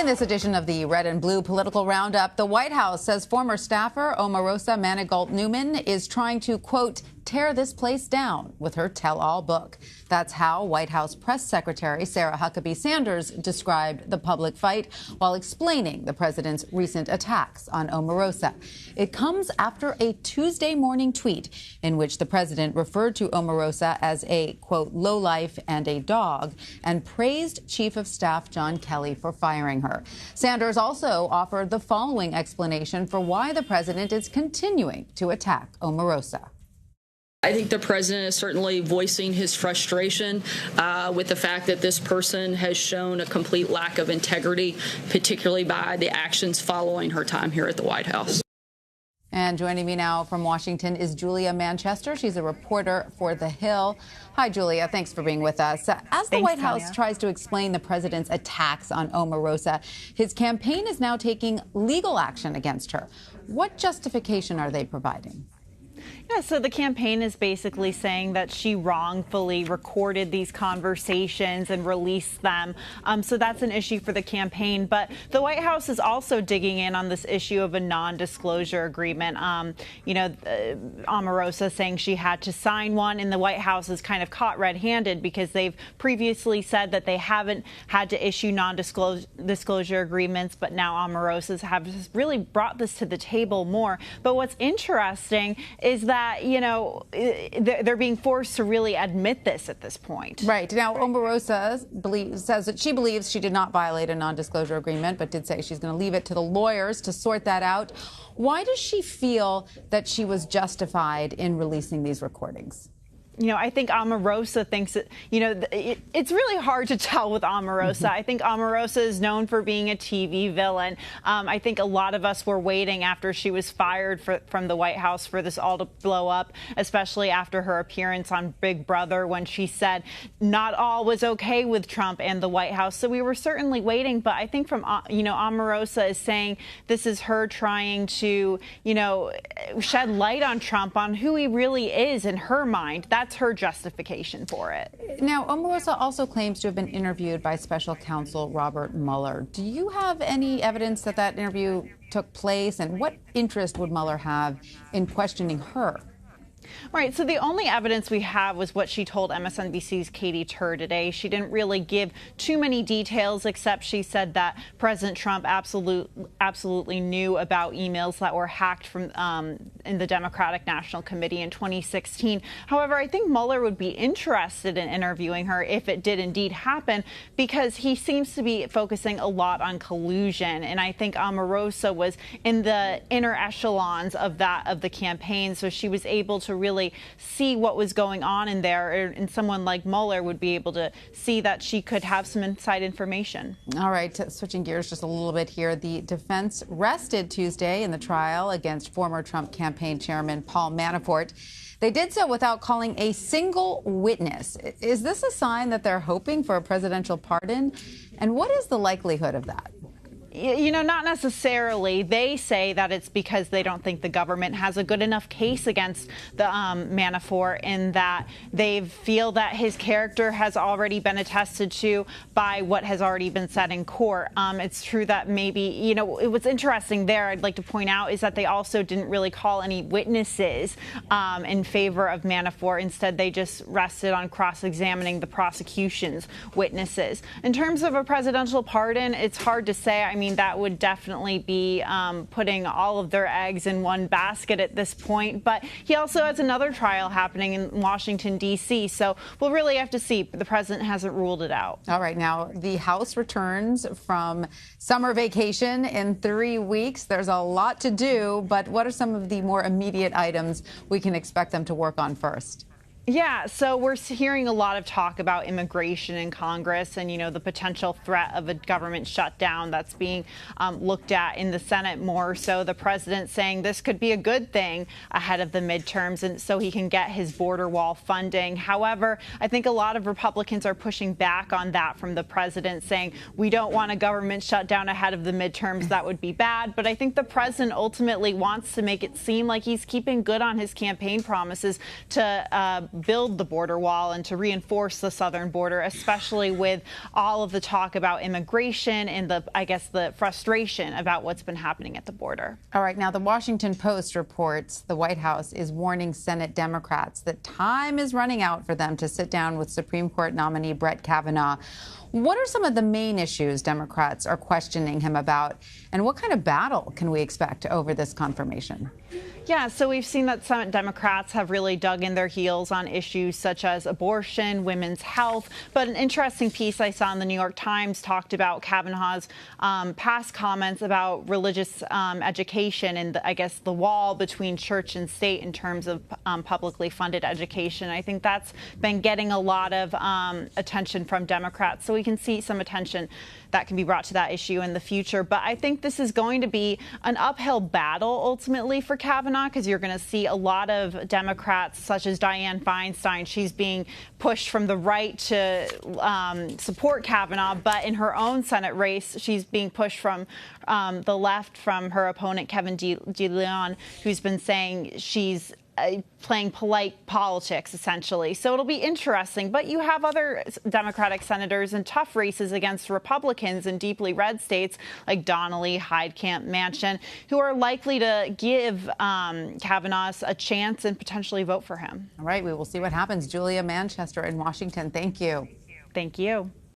In this edition of the Red and Blue Political Roundup, the White House says former staffer Omarosa Manigault-Newman is trying to, quote, tear this place down with her tell-all book. That's how White House Press Secretary Sarah Huckabee Sanders described the public fight while explaining the president's recent attacks on Omarosa. It comes after a Tuesday morning tweet in which the president referred to Omarosa as a, quote, lowlife and a dog, and praised Chief of Staff John Kelly for firing her. Sanders also offered the following explanation for why the president is continuing to attack Omarosa. I think the president is certainly voicing his frustration with the fact that this person has shown a complete lack of integrity, particularly by the actions following her time here at the White House. And joining me now from Washington is Julia Manchester. She's a reporter for The Hill. Hi, Julia. Thanks for being with us. As the White House tries to explain the president's attacks on Omarosa, his campaign is now taking legal action against her. What justification are they providing? Yeah, so the campaign is basically saying that she wrongfully recorded these conversations and released them. So that's an issue for the campaign. But the White House is also digging in on this issue of a non-disclosure agreement. Omarosa saying she had to sign one, and the White House is kind of caught red-handed because they've previously said that they haven't had to issue non-disclosure agreements, but now Omarosa's have really brought this to the table more. But what's interesting is that, they're being forced to really admit this at this point. Right. Now, Omarosa says that she believes she did not violate a non-disclosure agreement, but did say she's going to leave it to the lawyers to sort that out. Why does she feel that she was justified in releasing these recordings? I think Omarosa thinks that, it's really hard to tell with Omarosa. I think Omarosa is known for being a TV villain. I think a lot of us were waiting after she was fired from the White House for this all to blow up, especially after her appearance on Big Brother when she said not all was okay with Trump and the White House. So we were certainly waiting. But I think from, Omarosa is saying this is her trying to, shed light on Trump, on who he really is in her mind. That's her justification for it. Now, Omarosa also claims to have been interviewed by special counsel Robert Mueller. Do you have any evidence that that interview took place, and what interest would Mueller have in questioning her? Right. So the only evidence we have was what she told MSNBC's Katie Tur today. She didn't really give too many details, except she said that President Trump absolutely knew about emails that were hacked from in the Democratic National Committee in 2016. However, I think Mueller would be interested in interviewing her if it did indeed happen, because he seems to be focusing a lot on collusion. And I think Omarosa was in the inner echelons of the campaign, so she was able to really see what was going on in there, and someone like Mueller would be able to see that she could have some inside information. All right, switching gears just a little bit here. The defense rested Tuesday in the trial against former Trump campaign chairman Paul Manafort. They did so without calling a single witness. Is this a sign that they're hoping for a presidential pardon? And what is the likelihood of that? Not necessarily. They say that it's because they don't think the government has a good enough case against the Manafort, in that they feel that his character has already been attested to by what has already been said in court. It's true that maybe, what's interesting there, I'd like to point out, is that they also didn't really call any witnesses in favor of Manafort. Instead, they just rested on cross-examining the prosecution's witnesses. In terms of a presidential pardon, it's hard to say. I mean, that would definitely be putting all of their eggs in one basket at this point. But he also has another trial happening in Washington, D.C., so we'll really have to see. The president hasn't ruled it out. All right. Now, the House returns from summer vacation in 3 weeks. There's a lot to do, but what are some of the more immediate items we can expect them to work on first? Yeah, so we're hearing a lot of talk about immigration in Congress and, the potential threat of a government shutdown that's being looked at in the Senate more. So the president saying this could be a good thing ahead of the midterms, and so he can get his border wall funding. However, I think a lot of Republicans are pushing back on that from the president, saying we don't want a government shutdown ahead of the midterms. That would be bad. But I think the president ultimately wants to make it seem like he's keeping good on his campaign promises to build the border wall and to reinforce the southern border, especially with all of the talk about immigration and the frustration about what's been happening at the border. All right, now the Washington Post reports the White House is warning Senate Democrats that time is running out for them to sit down with Supreme Court nominee Brett Kavanaugh. What are some of the main issues Democrats are questioning him about, and what kind of battle can we expect over this confirmation? Yeah, so we've seen that some Democrats have really dug in their heels on issues such as abortion, women's health. But an interesting piece I saw in the New York Times talked about Kavanaugh's past comments about religious education and, the wall between church and state in terms of publicly funded education. I think that's been getting a lot of attention from Democrats. So we can see some attention that can be brought to that issue in the future. But I think this is going to be an uphill battle ultimately for Kavanaugh, because you're going to see a lot of Democrats, such as Dianne Feinstein. She's being pushed from the right to support Kavanaugh, but in her own Senate race, she's being pushed from the left from her opponent, Kevin DeLeon, who's been saying she's playing polite politics, essentially. So it'll be interesting. But you have other Democratic senators in tough races against Republicans in deeply red states like Donnelly, Heidkamp, Manchin, who are likely to give Kavanaugh a chance and potentially vote for him. All right, we will see what happens. Julia Manchester in Washington, thank you. Thank you.